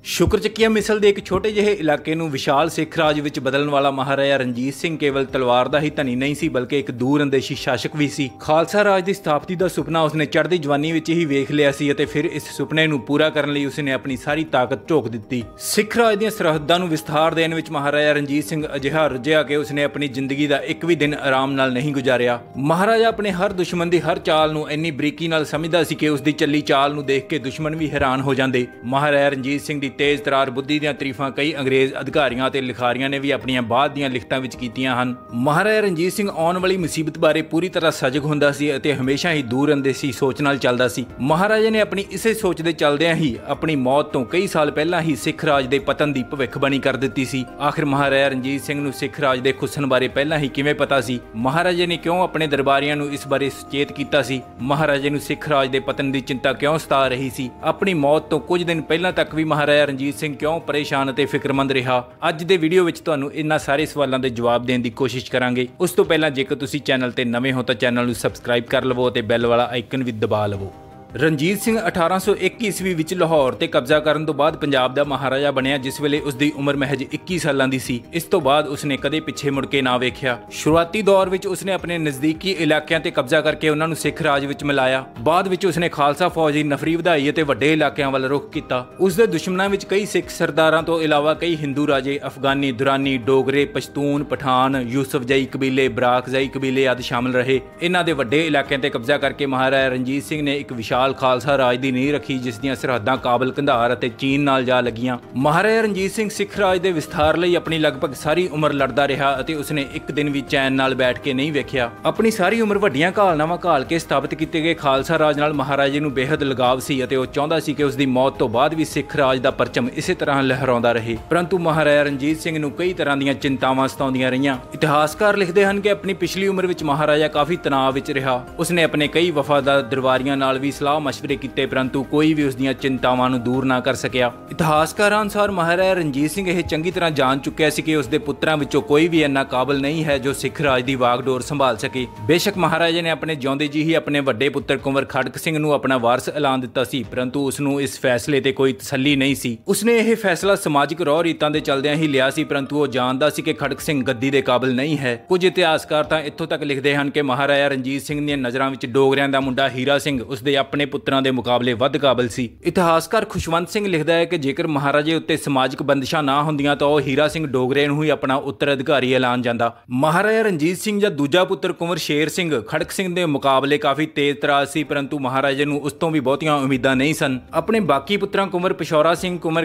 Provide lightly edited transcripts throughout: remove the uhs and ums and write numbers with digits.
शुक्रचक्किया मिसल के एक छोटे ਜਿਹੇ इलाके ਨੂੰ विशाल सिख राज ਵਿੱਚ बदलਣ वाला महाराजा रणजीत सिंह केवल तलवार ਦਾ ही धनी नहीं सी बल्कि एक दूर अंदेशी शासक भी सी। खालसा राज ਦੀ ਸਥਾਪਤੀ ਦਾ ਸੁਪਨਾ ਉਸਨੇ ਚੜ੍ਹਦੀ ਜਵਾਨੀ ਵਿੱਚ ਹੀ ਵੇਖ ਲਿਆ ਸੀ ਅਤੇ ਫਿਰ ਇਸ ਸੁਪਨੇ ਨੂੰ ਪੂਰਾ ਕਰਨ ਲਈ ਉਸਨੇ ਆਪਣੀ ਸਾਰੀ ਤਾਕਤ ਝੋਕ ਦਿੱਤੀ। ਸਿੱਖ ਰਾਜ ਦੀਆਂ ਸਰਹੱਦਾਂ ਨੂੰ ਵਿਸਥਾਰ ਦੇਣ ਵਿੱਚ ਮਹਾਰਾਜਾ ਰਣਜੀਤ ਸਿੰਘ ਅਜਿਹਾ ਰੁੱਝਿਆ ਕਿ ਉਸਨੇ ਆਪਣੀ ਜ਼ਿੰਦਗੀ ਦਾ ਇੱਕ ਵੀ ਦਿਨ ਆਰਾਮ ਨਾਲ ਨਹੀਂ ਗੁਜ਼ਾਰਿਆ। ਮਹਾਰਾਜਾ ਆਪਣੇ ਹਰ ਦੁਸ਼ਮਣ ਦੀ ਹਰ ਚਾਲ ਨੂੰ ਇੰਨੀ ਬਰੀਕੀ ਨਾਲ ਸਮਝਦਾ ਸੀ ਕਿ ਉਸਦੀ ਚੱਲੀ ਚਾਲ ਨੂੰ ਦੇਖ ਕੇ ਦੁਸ਼ਮਣ ਵੀ ਹੈਰਾਨ ਹੋ ਜਾਂਦੇ। ਮਹਾਰਾਜਾ ਰਣਜੀਤ ਸਿੰਘ ਦੀ तेज तरार बुद्धि ਦੀਆਂ ਤਾਰੀਫਾਂ ਕਈ ਅੰਗਰੇਜ਼ ਅਧਿਕਾਰੀਆਂ ਅਤੇ ਲਿਖਾਰੀਆਂ ਨੇ ਵੀ ਆਪਣੀਆਂ ਬਾਅਦ ਦੀਆਂ ਲਿਖਤਾਂ ਵਿੱਚ ਕੀਤੀਆਂ ਹਨ। ਮਹਾਰਾਜਾ ਰਣਜੀਤ ਸਿੰਘ ਆਉਣ ਵਾਲੀ ਮੁਸੀਬਤ ਬਾਰੇ ਪੂਰੀ ਤਰ੍ਹਾਂ ਸਜਗ ਹੁੰਦਾ ਸੀ ਅਤੇ ਹਮੇਸ਼ਾ ਹੀ ਦੂਰ ਅੰਦੇਸ਼ੀ ਸੋਚ ਨਾਲ ਚੱਲਦਾ ਸੀ। ਮਹਾਰਾਜਾ ਨੇ ਆਪਣੀ ਇਸੇ ਸੋਚ ਦੇ ਚੱਲਦਿਆਂ ਹੀ ਆਪਣੀ ਮੌਤ ਤੋਂ ਕਈ ਸਾਲ ਪਹਿਲਾਂ ਹੀ ਸਿੱਖ ਰਾਜ ਦੇ ਪਤਨ ਦੀ ਭਵਿੱਖਬਾਣੀ ਕਰ ਦਿੱਤੀ ਸੀ। ਆਖਿਰ ਮਹਾਰਾਜਾ ਰਣਜੀਤ ਸਿੰਘ ਨੂੰ ਸਿੱਖ ਰਾਜ ਦੇ ਖੁੱਸਣ ਬਾਰੇ ਪਹਿਲਾਂ ਹੀ ਕਿਵੇਂ ਪਤਾ ਸੀ? ਮਹਾਰਾਜਾ ਨੇ ਕਿਉਂ ਆਪਣੇ ਦਰਬਾਰੀਆਂ ਨੂੰ ਇਸ ਬਾਰੇ ਸੁਚੇਤ ਕੀਤਾ ਸੀ? ਮਹਾਰਾਜਾ ਨੂੰ ਸਿੱਖ ਰਾਜ ਦੇ ਪਤਨ ਦੀ ਚਿੰਤਾ ਕਿਉਂ ਸਤਾ ਰਹੀ ਸੀ? ਆਪਣੀ ਮੌਤ ਤੋਂ ਕੁਝ ਦਿਨ ਪਹਿਲਾਂ ਤੱਕ ਵੀ ਮਹਾਰਾਜਾ ਰਣਜੀਤ ਸਿੰਘ ਕਿਉਂ ਪਰੇਸ਼ਾਨ ਅਤੇ ਫਿਕਰਮੰਦ ਰਿਹਾ? ਅੱਜ ਦੇ ਵੀਡੀਓ ਵਿੱਚ ਤੁਹਾਨੂੰ ਇਹਨਾਂ ਸਾਰੇ ਸਵਾਲਾਂ ਦੇ ਜਵਾਬ ਦੇਣ ਦੀ ਕੋਸ਼ਿਸ਼ ਕਰਾਂਗੇ। ਉਸ ਤੋਂ ਪਹਿਲਾਂ ਜੇਕਰ ਤੁਸੀਂ ਚੈਨਲ ਤੇ ਨਵੇਂ ਹੋ ਤਾਂ ਚੈਨਲ ਨੂੰ ਸਬਸਕ੍ਰਾਈਬ ਕਰ ਲਵੋ ਅਤੇ ਬੈਲ ਵਾਲਾ ਆਈਕਨ ਵੀ ਦਬਾ ਲਵੋ। ਰਣਜੀਤ ਸਿੰਘ 1821 ਈਸਵੀ ਵਿੱਚ ਲਾਹੌਰ ਤੇ ਕਬਜ਼ਾ ਕਰਨ ਤੋਂ ਬਾਅਦ ਪੰਜਾਬ ਦਾ ਮਹਾਰਾਜਾ ਬਣਿਆ, ਜਿਸ ਵੇਲੇ ਉਸ ਦੀ ਉਮਰ ਮਹਿਜ 21 ਸਾਲਾਂ ਦੀ ਸੀ। ਇਸ ਤੋਂ ਬਾਅਦ ਉਸਨੇ ਕਦੇ ਪਿੱਛੇ ਮੁੜ ਕੇ ਨਾ ਵੇਖਿਆ। ਸ਼ੁਰੂਆਤੀ ਦੌਰ ਵਿੱਚ ਉਸਨੇ ਆਪਣੇ ਨਜ਼ਦੀਕੀ ਇਲਾਕਿਆਂ ਤੇ ਕਬਜ਼ਾ ਕਰਕੇ ਉਹਨਾਂ ਨੂੰ ਸਿੱਖ ਰਾਜ ਵਿੱਚ ਮਿਲਾਇਆ। ਬਾਅਦ ਵਿੱਚ ਉਸਨੇ ਖਾਲਸਾ ਫੌਜ ਦੀ ਨਫਰੀ ਵਧਾਈ ਅਤੇ ਵੱਡੇ ਇਲਾਕਿਆਂ ਵੱਲ ਰੁਖ ਕੀਤਾ। ਉਸ ਦੇ ਦੁਸ਼ਮਣਾਂ ਵਿੱਚ ਕਈ ਸਿੱਖ ਸਰਦਾਰਾਂ ਤੋਂ ਇਲਾਵਾ ਕਈ ਹਿੰਦੂ ਰਾਜੇ, ਅਫਗਾਨੀ, ਦੁਰਾਨੀ, ਡੋਗਰੇ, ਪਸ਼ਤੂਨ, ਪਠਾਨ, ਯੂਸਫਜਾਈ ਕਬੀਲੇ, ਬਰਾਕਜ਼ਾਈ ਕਬੀਲੇ ਆਦਿ ਸ਼ਾਮਲ ਰਹੇ। ਇਹਨਾਂ ਦੇ ਵੱਡੇ ਇਲਾਕਿਆਂ ਤੇ ਕਬਜ਼ਾ ਕਰਕੇ ਮਹਾਰਾਜਾ ਰਣਜੀਤ ਸਿੰਘ ਨੇ ਇੱਕ ਵਿਸ਼ਾਲ ਖਾਲਸਾ ਰਾਜ ਦੀ ਨੀਂਹ ਰੱਖੀ, ਜਿਸ ਦੀਆਂ ਸਰਹੱਦਾਂ ਕਾਬਲ, ਕੰਧਾਰ ਅਤੇ ਚੀਨ ਨਾਲ ਜਾ ਲੱਗੀਆਂ। ਮਹਾਰਾਜਾ ਰਣਜੀਤ ਸਿੰਘ ਸਿੱਖ ਰਾਜ ਦੇ ਵਿਸਥਾਰ ਲਈ ਆਪਣੀ ਲਗਭਗ ਸਾਰੀ ਉਮਰ ਲੜਦਾ ਰਿਹਾ ਅਤੇ ਉਸਨੇ ਇੱਕ ਦਿਨ ਵੀ ਚੈਨ ਨਾਲ ਬੈਠ ਕੇ ਨਹੀਂ ਵੇਖਿਆ। ਆਪਣੀ ਸਾਰੀ ਉਮਰ ਵੱਡੀਆਂ ਘਾਲਨਾਵਾਂ ਘਾਲ ਕੇ ਸਥਾਪਿਤ ਕੀਤੇ ਗਏ ਖਾਲਸਾ ਰਾਜ ਨਾਲ ਮਹਾਰਾਜੇ ਨੂੰ ਬੇਹੱਦ ਲਗਾਵ ਸੀ ਅਤੇ ਉਹ ਚਾਹੁੰਦਾ ਸੀ ਕਿ ਉਸ ਦੀ ਮੌਤ ਤੋਂ ਬਾਅਦ ਵੀ ਸਿੱਖ ਰਾਜ ਦਾ ਪਰਚਮ ਇਸੇ ਤਰ੍ਹਾਂ ਲਹਿਰਾਉਂਦਾ ਰਹੇ। ਪਰੰਤੂ ਮਹਾਰਾਜਾ ਰਣਜੀਤ ਸਿੰਘ ਨੂੰ ਕਈ ਤਰ੍ਹਾਂ ਦੀਆਂ ਚਿੰਤਾਵਾਂ ਸਤਾਉਂਦੀਆਂ ਰਹੀਆਂ। ਇਤਿਹਾਸਕਾਰ ਲਿਖਦੇ ਹਨ ਕਿ ਆਪਣੀ ਪਿਛਲੀ ਉਮਰ ਵਿੱਚ ਮਹਾਰਾਜਾ ਕਾਫੀ ਤਣਾਅ ਵਿੱਚ ਰਿਹਾ। ਉਸਨੇ ਆਪਣੇ ਕਈ ਵਫਾਦਾਰ ਦਰਬਾਰੀਆਂ ਨਾਲ ਵੀ ਸਲਾਹ ਮਸ਼ਵਰੇ ਕੀਤੇ, ਪਰੰਤੂ ਕੋਈ ਵੀ ਉਸ ਦੀਆਂ ਚਿੰਤਾਵਾਂ ਨੂੰ ਦੂਰ ਨਾ ਕਰ ਸਕਿਆ। ਇਤਿਹਾਸਕਾਰਾਂ ਅਨੁਸਾਰ ਮਹਾਰਾਜਾ ਰਣਜੀਤ ਸਿੰਘ ਇਹ ਚੰਗੀ ਤਰ੍ਹਾਂ ਜਾਣ ਚੁੱਕਿਆ ਸੀ ਕਿ ਉਸ ਦੇ ਪੁੱਤਰਾਂ ਵਿੱਚੋਂ ਕੋਈ ਵੀ ਇੰਨਾ ਕਾਬਲ ਨਹੀਂ ਹੈ ਜੋ ਸਿੱਖ ਰਾਜ ਦੀ ਵਾਗਡੋਰ ਸੰਭਾਲ ਸਕੇ। ਬੇਸ਼ੱਕ ਮਹਾਰਾਜਾ ਨੇ ਆਪਣੇ ਜਿਉਂਦੇ ਜੀ ਹੀ ਆਪਣੇ ਵੱਡੇ ਪੁੱਤਰ ਕੁੰਵਰ ਖੜਕ ਸਿੰਘ ਨੂੰ ਆਪਣਾ ਵਾਰਸ ਐਲਾਨ ਦਿੱਤਾ ਸੀ, ਪਰੰਤੂ ਉਸ ਨੂੰ ਇਸ ਫੈਸਲੇ ਤੇ ਕੋਈ ਤਸੱਲੀ ਨਹੀਂ ਸੀ। ਉਸਨੇ ਇਹ ਫੈਸਲਾ ਸਮਾਜਿਕ ਰਹੁ ਰੀਤਾਂ ਦੇ ਚੱਲਦਿਆਂ ਹੀ ਲਿਆ ਸੀ, ਪਰੰਤੂ ਉਹ ਜਾਣਦਾ ਸੀ ਕਿ ਖੜਕ ਸਿੰਘ ਗੱਦੀ ਦੇ ਕਾਬਲ ਨਹੀਂ ਹੈ। ਕੁਝ ਇਤਿਹਾਸਕਾਰ ਤਾਂ ਇੱਥੋਂ ਤੱਕ ਲਿਖਦੇ ਹਨ ਕਿ ਮਹਾਰਾਜਾ ਰਣਜੀਤ ਸਿੰਘ ਦੀਆਂ ਨਜ਼ਰਾਂ ਵਿੱਚ ਡੋਗਰਿਆਂ ਦਾ ਮੁੰਡਾ ਹੀਰਾ ਸਿੰਘ ਉਸਦੇ ਆਪਣੇ ਪੁੱਤਰਾਂ ਦੇ ਮੁਕਾਬਲੇ ਵੱਧ ਕਾਬਲ ਸੀ। ਇਤਿਹਾਸਕਾਰ ਖੁਸ਼ਵੰਤ ਸਿੰਘ ਲਿਖਦਾ ਹੈ ਕਿ ਜੇਕਰ ਮਹਾਰਾਜੇ ਉੱਤੇ ਸਮਾਜਿਕ ਬੰਦਿਸ਼ਾਂ ਨਾ ਹੁੰਦੀਆਂ ਤਾਂ ਉਹ ਹੀਰਾ ਸਿੰਘ ਡੋਗਰੇ ਨੂੰ ਹੀ ਆਪਣਾ ਉੱਤਰਾਧਿਕਾਰੀ ਐਲਾਨ ਜਾਂਦਾ। ਮਹਾਰਾਜਾ ਰਣਜੀਤ ਸਿੰਘ ਦਾ ਦੂਜਾ ਪੁੱਤਰ ਕੁੰਵਰ ਸ਼ੇਰ ਸਿੰਘ ਖੜਕ ਸਿੰਘ ਦੇ ਮੁਕਾਬਲੇ ਕਾਫੀ ਤੇਜ਼ ਤਰਾਜ਼ ਸੀ, ਪਰੰਤੂ ਮਹਾਰਾਜੇ ਨੂੰ ਉਸ ਤੋਂ ਵੀ ਬਹੁਤੀਆਂ ਉਮੀਦਾਂ ਨਹੀਂ ਸਨ। ਆਪਣੇ ਬਾਕੀ ਪੁੱਤਰਾਂ ਕੁੰਵਰ ਪਿਸ਼ੌਰਾ ਸਿੰਘ, ਕੁੰਵਰ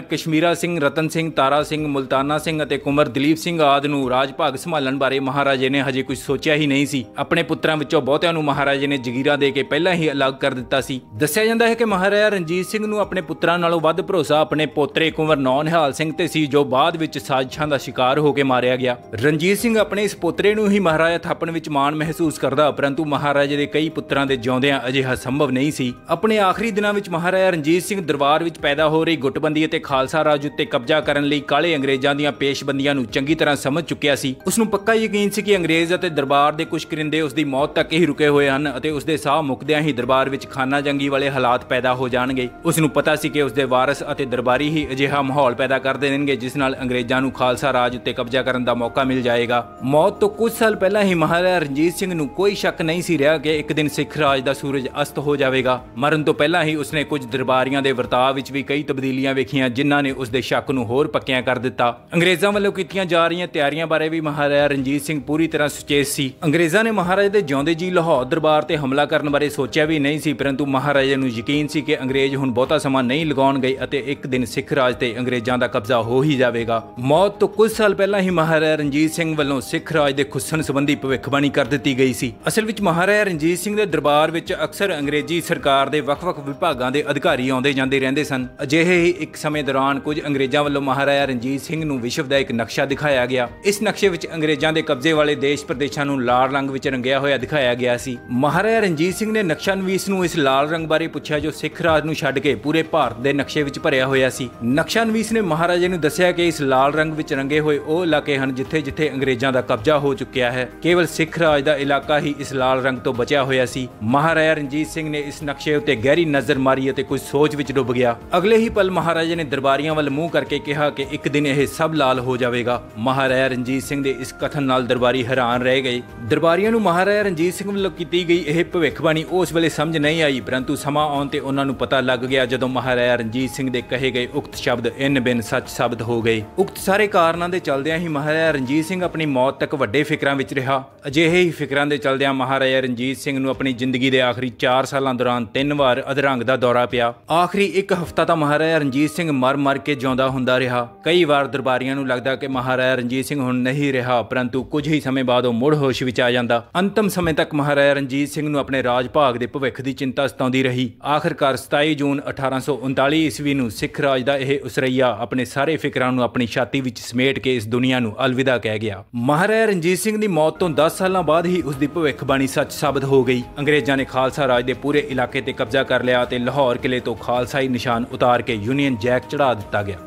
ਕਸ਼ਮੀਰਾ ਸਿੰਘ, ਰਤਨ ਸਿੰਘ, ਤਾਰਾ ਸਿੰਘ, ਮੁਲਤਾਨਾ ਸਿੰਘ ਅਤੇ ਕੁੰਵਰ ਦਲੀਪ ਸਿੰਘ ਆਦਿ ਨੂੰ ਰਾਜ ਭਾਗ ਸੰਭਾਲਣ ਬਾਰੇ ਮਹਾਰਾਜੇ ਨੇ ਹਜੇ ਕੁਝ ਸੋਚਿਆ ਹੀ ਨਹੀਂ ਸੀ। ਆਪਣੇ ਪੁੱਤਰਾਂ ਵਿੱਚੋਂ ਬਹੁਤਿਆਂ ਨੂੰ ਮਹਾਰਾਜੇ ਨੇ ਜਗੀਰਾਂ ਦੇ ਕੇ ਪਹਿਲਾਂ ਹੀ ਅਲੱਗ ਕਰ ਦਿੱਤਾ ਸੀ। ਦੱਸਿਆ ਜਾਂਦਾ ਹੈ ਕਿ ਮਹਾਰਾਜਾ ਰਣਜੀਤ ਸਿੰਘ ਨੂੰ ਆਪਣੇ ਪੁੱਤਰਾਂ ਨਾਲੋਂ ਵੱਧ ਭਰੋਸਾ ਆਪਣੇ ਪੋਤਰੇ ਕੁੰਵਰ ਨੌ ਨਿਹਾਲ ਸਿੰਘ ਤੇ ਸੀ, ਜੋ ਬਾਅਦ ਵਿੱਚ ਸਾਜ਼ਿਸ਼ਾਂ ਦਾ ਸ਼ਿਕਾਰ ਹੋ ਕੇ ਮਾਰਿਆ ਗਿਆ। ਰਣਜੀਤ ਸਿੰਘ ਆਪਣੇ ਇਸ ਪੋਤਰੇ ਨੂੰ ਹੀ ਮਹਾਰਾਜਾ ਥਾਪਣ ਵਿੱਚ ਮਾਣ ਮਹਿਸੂਸ ਕਰਦਾ, ਪਰੰਤੂ ਮਹਾਰਾਜੇ ਦੇ ਕਈ ਪੁੱਤਰਾਂ ਦੇ ਜਿਉਂਦਿਆਂ ਅਜਿਹਾ ਸੰਭਵ ਨਹੀਂ ਸੀ। ਆਪਣੇ ਆਖਰੀ ਦਿਨਾਂ ਵਿੱਚ ਮਹਾਰਾਜਾ ਰਣਜੀਤ ਸਿੰਘ ਦਰਬਾਰ ਵਿੱਚ ਪੈਦਾ ਹੋ ਰਹੀ ਗੁੱਟਬੰਦੀ ਅਤੇ ਖਾਲਸਾ ਰਾਜ ਉੱਤੇ ਕਬਜ਼ਾ ਕਰਨ ਲਈ ਕਾਲੇ ਅੰਗਰੇਜ਼ਾਂ ਦੀਆਂ ਪੇਸ਼ਬੰਦੀਆਂ ਨੂੰ ਚੰਗੀ ਤਰ੍ਹਾਂ ਸਮਝ ਚੁੱਕਿਆ ਸੀ। ਉਸ ਨੂੰ ਪੱਕਾ ਯਕੀਨ ਸੀ ਕਿ ਅੰਗਰੇਜ਼ ਅਤੇ ਦਰਬਾਰ ਦੇ ਕੁਝ ਕਰਿੰਦੇ ਉਸ ਦੀ ਮੌਤ ਤੱਕ ਹੀ ਰੁਕੇ ਹੋਏ ਹਨ ਅਤੇ ਉਸ ਦੇ ਸਾਹ ਮੁੱਕਦਿਆਂ ਹੀ ਦਰਬਾਰ ਵਿੱਚ ਖਾਨਾ ਜੰਗੀ ਵਾਲੇ ਹਾਲਾਤ ਪੈਦਾ ਹੋ ਜਾਣਗੇ। ਉਸ ਨੂੰ ਪਤਾ ਸੀ ਕਿ ਉਸ ਦੇ ਵਾਰਸ ਅਤੇ ਦਰਬਾਰੀ ਹੀ ਅਜਿਹਾ ਮਾਹੌਲ ਪੈਦਾ ਕਰ ਦੇਣਗੇ ਜਿਸ ਨਾਲ ਅੰਗਰੇਜ਼ਾਂ ਨੂੰ ਖਾਲਸਾ ਰਾਜ ਉੱਤੇ ਕਬਜ਼ਾ ਕਰਨ ਦਾ ਮੌਕਾ ਮਿਲ ਜਾਏਗਾ। ਮੌਤ ਤੋਂ ਕੁਝ ਸਾਲ ਪਹਿਲਾਂ ਹੀ ਮਹਾਰਾਜਾ ਰਣਜੀਤ ਸਿੰਘ ਨੂੰ ਕੋਈ ਸ਼ੱਕ ਨਹੀਂ ਸੀ ਰਿਹਾ ਕਿ ਇੱਕ ਦਿਨ ਸਿੱਖ ਰਾਜ ਦਾ ਸੂਰਜ ਅਸਤ ਹੋ ਜਾਵੇਗਾ। ਮਰਨ ਤੋਂ ਪਹਿਲਾਂ ਹੀ ਉਸਨੇ ਕੁਝ ਦਰਬਾਰੀਆਂ ਦੇ ਵਰਤਾਅ ਵਿੱਚ ਵੀ ਕਈ ਤਬਦੀਲੀਆਂ ਵੇਖੀਆਂ, ਜਿਨ੍ਹਾਂ ਨੇ ਉਸ ਦੇ ਸ਼ੱਕ ਨੂੰ ਹੋਰ ਪੱਕਿਆਂ ਕਰ ਦਿੱਤਾ। ਅੰਗਰੇਜ਼ਾਂ ਵੱਲੋਂ ਕੀਤੀਆਂ ਜਾ ਰਹੀਆਂ ਤਿਆਰੀਆਂ ਬਾਰੇ ਵੀ ਮਹਾਰਾਜਾ ਰਣਜੀਤ ਸਿੰਘ ਪੂਰੀ ਤਰ੍ਹਾਂ ਸੁਚੇਤ ਸੀ। ਅੰਗਰੇਜ਼ਾਂ ਨੇ ਮਹਾਰਾਜੇ ਦੇ ਜਿਉਂਦੇ ਜੀ ਲਾਹੌਰ ਦਰਬਾਰ ਤੇ ਹਮਲਾ ਕਰਨ ਬਾਰੇ ਸੋਚਿਆ ਵੀ ਨਹੀਂ ਸੀ, ਪਰੰਤੂ ਮਹਾਰਾਜੇ ਨੂੰ ਯਕੀਨ ਸੀ ਕਿ ਅੰਗਰੇਜ਼ ਹੁਣ ਬਹੁਤਾ ਸਮਾਂ ਨਹੀਂ ਲਗਾਉਣਗੇ ਅਤੇ ਇੱਕ ਦਿਨ ਸਿੱਖ ਰਾਜ ਤੇ ਅੰਗਰੇਜ਼ਾਂ ਦਾ ਕਬਜ਼ਾ ਹੋ ਹੀ ਜਾਵੇਗਾ। ਮੌਤ ਤੋਂ ਕੁਝ ਸਾਲ ਪਹਿਲਾਂ ਹੀ ਮਹਾਰਾਜਾ ਰਣਜੀਤ ਸਿੰਘ ਵੱਲੋਂ ਸਿੱਖ ਰਾਜ ਦੇ ਖੁੱਸਣ ਸੰਬੰਧੀ ਭਵਿੱਖਬਾਣੀ ਕਰ ਦਿੱਤੀ ਗਈ ਸੀ। ਅਸਲ ਵਿੱਚ ਮਹਾਰਾਜਾ ਰਣਜੀਤ ਸਿੰਘ ਦੇ ਦਰਬਾਰ ਵਿੱਚ ਅਕਸਰ ਅੰਗਰੇਜ਼ੀ ਸਰਕਾਰ ਦੇ ਵੱਖ-ਵੱਖ ਵਿਭਾਗਾਂ ਦੇ ਅਧਿਕਾਰੀ ਆਉਂਦੇ ਜਾਂਦੇ ਰਹਿੰਦੇ ਸਨ। ਅਜਿਹੇ ਹੀ ਇੱਕ ਸਮੇਂ ਦੌਰਾਨ ਕੁਝ ਅੰਗਰੇਜ਼ਾਂ ਵੱਲੋਂ ਮਹਾਰਾਜਾ ਰਣਜੀਤ ਸਿੰਘ ਨੂੰ ਵਿਸ਼ਵ ਦਾ ਇੱਕ ਨਕਸ਼ਾ ਦਿਖਾਇਆ ਗਿਆ। ਇਸ ਨਕਸ਼ੇ ਵਿੱਚ ਅੰਗਰੇਜ਼ਾਂ ਦੇ ਕਬਜ਼ੇ ਵਾਲੇ ਦੇਸ਼ ਪ੍ਰਦੇਸ਼ਾਂ ਨੂੰ ਲਾਲ ਰੰਗ ਵਿੱਚ ਰੰਗਿਆ ਹੋਇਆ ਦਿਖਾਇਆ ਗਿਆ ਸੀ। ਮਹਾਰਾਜਾ ਰਣਜੀਤ ਸਿੰਘ ਨੇ ਨਕਸ਼ਾ ਨਵੀਸ ਨੂੰ ਇਸ ਲਾਲ ਰੰਗ ਬਾਰੇ ਪੁੱਛਿਆ ਜੋ ਸਿੱਖ ਰਾਜ ਨੂੰ ਛੱਡ ਕੇ ਪੂਰੇ ਭਾਰਤ ਦੇ ਨਕਸ਼ੇ ਵਿੱਚ ਭਰਿਆ ਹੋਇਆ ਸੀ। ਨਕਸ਼ਾ-ਨਵੀਸ ਨੇ ਮਹਾਰਾਜੇ ਨੂੰ ਦੱਸਿਆ ਕਿ ਇਸ ਲਾਲ ਰੰਗ ਵਿੱਚ ਰੰਗੇ ਹੋਏ ਉਹ ਇਲਾਕੇ ਹਨ ਜਿੱਥੇ-ਜਿੱਥੇ ਅੰਗਰੇਜ਼ਾਂ ਦਾ ਕਬਜ਼ਾ ਹੋ ਚੁੱਕਿਆ ਹੈ। ਕੇਵਲ ਸਿੱਖ ਰਾਜ ਦਾ ਇਲਾਕਾ ਹੀ ਇਸ ਲਾਲ ਰੰਗ ਤੋਂ ਬਚਿਆ ਹੋਇਆ ਸੀ। ਮਹਾਰਾਜਾ ਰਣਜੀਤ ਸਿੰਘ ਨੇ ਇਸ ਨਕਸ਼ੇ ਉੱਤੇ ਗਹਿਰੀ ਨਜ਼ਰ ਮਾਰੀ ਅਤੇ ਕੁਝ ਸੋਚ ਵਿੱਚ ਡੁੱਬ ਗਿਆ। ਅਗਲੇ ਹੀ ਪਲ ਮਹਾਰਾਜੇ ਨੇ ਦਰਬਾਰੀਆਂ ਵੱਲ ਮੂੰਹ ਕਰਕੇ ਕਿਹਾ ਕਿ ਇੱਕ ਦਿਨ ਇਹ ਸਭ ਲਾਲ ਹੋ ਜਾਵੇਗਾ। ਮਹਾਰਾਜਾ ਰਣਜੀਤ ਸਿੰਘ ਦੇ ਇਸ ਕਥਨ ਨਾਲ ਦਰਬਾਰੀ ਹੈਰਾਨ ਰਹਿ ਗਏ। ਦਰਬਾਰੀਆਂ ਨੂੰ ਮਹਾਰਾਜਾ ਰਣਜੀਤ ਸਿੰਘ ਵੱਲੋਂ ਕੀਤੀ ਗਈ ਇਹ ਭਵਿੱਖਬਾਣੀ ਉਸ ਵੇਲੇ ਸਮਝ ਨਹੀਂ ਆਈ, ਪਰੰਤੂ ਸਮਾਂ ਆਉਣ ਤੇ ਉਹਨਾਂ ਨੂੰ ਪਤਾ ਲੱਗ ਗਿਆ ਜਦੋਂ ਮਹਾਰਾਜਾ ਰਣਜੀਤ ਸਿੰਘ ਦੇ ਕਹੇ ਗਏ ਉਕਤ ਸ਼ਬਦ ਇਨ ਬਿਨ ਸੱਚ ਸਾਬਤ ਹੋ ਗਏ। ਉਕਤ ਸਾਰੇ ਕਾਰਨਾਂ ਦੇ ਚੱਲਦਿਆਂ ਹੀ ਮਹਾਰਾਜਾ ਰਣਜੀਤ ਸਿੰਘ ਆਪਣੀ ਮੌਤ ਤੱਕ ਵੱਡੇ ਫਿਕਰਾਂ ਵਿੱਚ ਰਿਹਾ। ਅਜਿਹੇ ਹੀ ਫਿਕਰਾਂ ਦੇ ਚੱਲਦਿਆਂ ਮਹਾਰਾਜਾ ਰਣਜੀਤ ਸਿੰਘ ਨੂੰ ਆਪਣੀ ਜ਼ਿੰਦਗੀ ਦੇ ਆਖਰੀ 4 ਸਾਲਾਂ ਦੌਰਾਨ 3 ਵਾਰ ਅਧਰੰਗ ਦਾ ਦੌਰਾ ਪਿਆ। ਆਖਰੀ ਇੱਕ ਹਫ਼ਤਾ ਤਾਂ ਮਹਾਰਾਜਾ ਰਣਜੀਤ ਸਿੰਘ ਮਰ ਕੇ ਜਿਉਂਦਾ ਹੁੰਦਾ ਰਿਹਾ। ਕਈ ਵਾਰ ਦਰਬਾਰੀਆਂ ਨੂੰ ਲੱਗਦਾ ਕਿ ਮਹਾਰਾਜਾ ਰਣਜੀਤ ਸਿੰਘ ਹੁਣ ਨਹੀਂ ਰਿਹਾ, ਪਰੰਤੂ ਕੁਝ ਹੀ ਸਮੇਂ ਬਾਅਦ ਉਹ ਮੁੜ ਹੋਸ਼ ਵਿੱਚ ਆ ਜਾਂਦਾ। ਅੰਤਮ ਸਮੇਂ ਤੱਕ ਮਹਾਰਾਜਾ ਰਣਜੀਤ ਸਿੰਘ ਨੂੰ ਆਪਣੇ ਰਾਜ ਭਾਗ ਦੇ ਭਵਿੱਖ ਦੀ ਚਿੰਤਾ ਸਤਾਉਂਦੀ ਰਹੀ। ਆਖਰਕਾਰ 27 ਜੂਨ 1839 ਈਸਵੀ ਨੂੰ ਸਿੱਖ ਰਾਜ ਦਾ ਇਹ ਉਸਰਈਆ ਆਪਣੇ ਸਾਰੇ ਫਿਕਰਾਂ ਨੂੰ ਆਪਣੀ ਛਾਤੀ ਵਿੱਚ ਸਮੇਟ ਕੇ ਇਸ ਦੁਨੀਆ ਨੂੰ ਅਲਵਿਦਾ ਕਹਿ ਗਿਆ। ਮਹਾਰਾਜਾ ਰਣਜੀਤ ਸਿੰਘ ਦੀ ਮੌਤ ਤੋਂ 10 ਸਾਲਾਂ ਬਾਅਦ ਹੀ ਉਸ ਦੀ ਭਵਿੱਖਬਾਣੀ ਸੱਚ ਸਾਬਤ ਹੋ ਗਈ। ਅੰਗਰੇਜ਼ਾਂ ਨੇ ਖਾਲਸਾ ਰਾਜ ਦੇ ਪੂਰੇ ਇਲਾਕੇ ਤੇ ਕਬਜ਼ਾ ਕਰ ਲਿਆ ਤੇ ਲਾਹੌਰ ਕਿਲੇ ਤੋਂ ਖਾਲਸਾਈ ਨਿਸ਼ਾਨ ਉਤਾਰ ਕੇ ਯੂਨੀਅਨ ਜੈਕ ਚੜਾ ਦਿੱਤਾ ਗਿਆ।